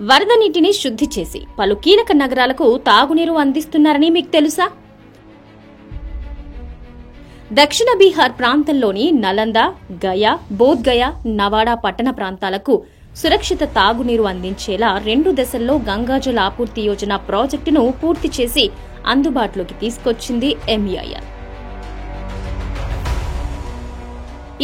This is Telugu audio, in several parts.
వరద నీటిని శుద్ధి చేసి పలు కీలక నగరాలకు తాగునీరు అందిస్తున్నారని మీకు తెలుసా? దక్షిణ బీహార్ ప్రాంతంలోని నలంద, గయా, బోధ్గయా, నవాడా పట్టణ ప్రాంతాలకు సురక్షిత తాగునీరు అందించేలా 2 దశల్లో గంగాజల్ ఆపూర్తి యోజన ప్రాజెక్టును పూర్తి చేసి అందుబాటులోకి తీసుకొచ్చింది MEIL.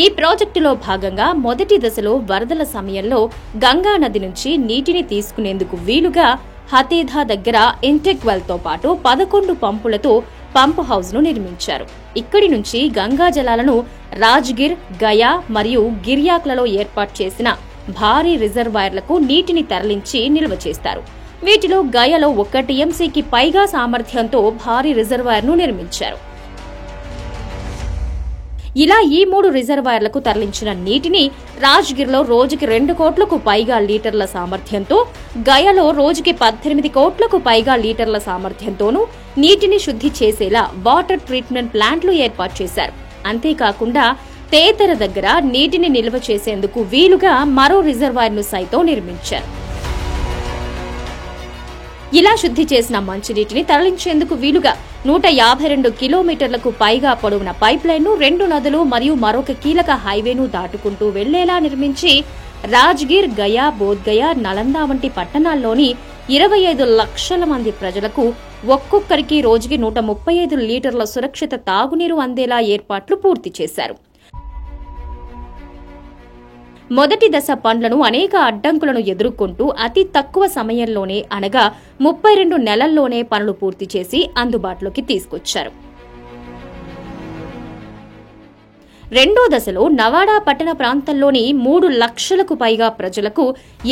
ఈ ప్రాజెక్టులో భాగంగా మొదటి దశలో వరదల సమయంలో గంగా నది నుంచి నీటిని తీసుకునేందుకు వీలుగా హతేధా దగ్గర ఇంటెక్ వెల్ తో పాటు 11 పంపులతో పంప్ హౌస్ ను నిర్మించారు. ఇక్కడి నుంచి గంగా జలాలను రాజ్గిర్, గయా మరియు గిర్యాక్లలో ఏర్పాటు చేసిన భారీ రిజర్వాయర్లకు నీటిని తరలించి నిల్వ చేస్తారు. వీటిలో గయలో 1 TMCకి పైగా సామర్థ్యంతో భారీ రిజర్వాయర్ను నిర్మించారు. ఇలా ఈ 3 రిజర్వాయర్లకు తరలించిన నీటిని రాజ్గిర్లో రోజుకి 2 కోట్లకు పైగా లీటర్ల సామర్థ్యంతో, గయలో రోజుకి 18 కోట్లకు పైగా లీటర్ల సామర్థ్యంతోనూ నీటిని శుద్ధి చేసేలా వాటర్ ట్రీట్మెంట్ ప్లాంట్లు ఏర్పాటు చేశారు. అంతేకాకుండా తేతర దగ్గర నీటిని నిల్వ చేసేందుకు వీలుగా మరో రిజర్వాయర్ను సైతం నిర్మించారు. ఇలా శుద్ధి చేసిన మంచినీటిని తరలించేందుకు వీలుగా 152 కిలోమీటర్లకు పైగా పొడవున పైప్ లైన్ను 2 నదులు మరియు మరొక కీలక హైవేను దాటుకుంటూ వెళ్లేలా నిర్మించి రాజ్గిర్, గయా, బోధ్గయా, నలంద వంటి పట్టణాల్లోని 25 లక్షల మంది ప్రజలకు ఒక్కొక్కరికి రోజుకి 135 లీటర్ల సురక్షిత తాగునీరు అందేలా ఏర్పాట్లు పూర్తి చేశారు. మొదటి దశ పనులను అనేక అడ్డంకులను ఎదుర్కొంటూ అతి తక్కువ సమయంలోనే అనగా 32 నెలల్లోనే పనులు పూర్తి చేసి అందుబాటులోకి తీసుకొచ్చారు. రెండో దశలో నవాడా పట్టణ ప్రాంతంలోని 3 లక్షలకు పైగా ప్రజలకు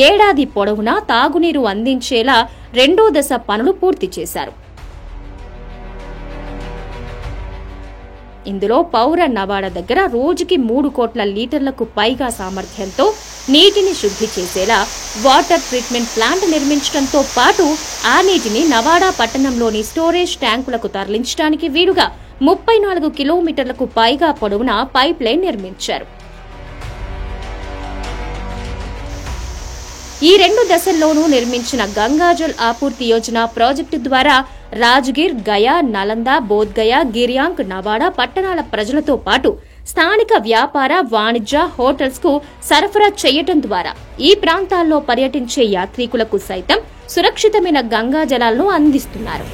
ఏడాది పొడవునా తాగునీరు అందించేలా రెండో దశ పనులు పూర్తి చేశారు. ఇందులో పౌర నవాడా దగ్గర రోజుకి 3 కోట్ల లీటర్లకు పైగా సామర్థ్యంతో నీటిని శుద్ధి చేసేలా వాటర్ ట్రీట్మెంట్ ప్లాంట్ నిర్మించడంతో పాటు ఆ నీటిని నవాడా పట్టణంలోని స్టోరేజ్ ట్యాంకులకు తరలించడానికి వీలుగా 34 కిలోమీటర్లకు పైగా పొడవున పైప్ లైన్ నిర్మించారు. ఈ 2 దశల్లోనూ నిర్మించిన గంగాజల్ ఆపూర్తి యోజన ప్రాజెక్టు ద్వారా రాజ్గిర్, గయా, నలంద, బోధ్గయా, గిర్యాంక్, నవాడా పట్టణాల ప్రజలతో పాటు స్థానిక వ్యాపార, వాణిజ్య, హోటల్స్ కు సరఫరా చేయటం ద్వారా ఈ ప్రాంతాల్లో పర్యటించే యాత్రికులకు సైతం సురక్షితమైన గంగా జలాలను అందిస్తున్నారు.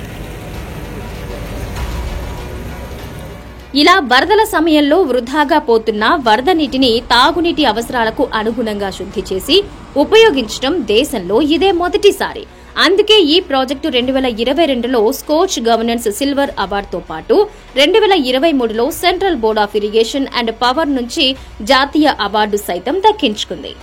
ఇలా వరదల సమయంలో వృధాగా పోతున్న వరద నీటిని తాగునీటి అవసరాలకు అనుగుణంగా శుద్ధి చేసి ఉపయోగించడం దేశంలో ఇదే మొదటిసారి. అందుకే ఈ ప్రాజెక్టు 2022లో స్కోచ్ గవర్నెన్స్ సిల్వర్ అవార్డుతో పాటు 2023లో central board of irrigation and power నుంచి జాతీయ అవార్డు సైతం దక్కించుకుంది.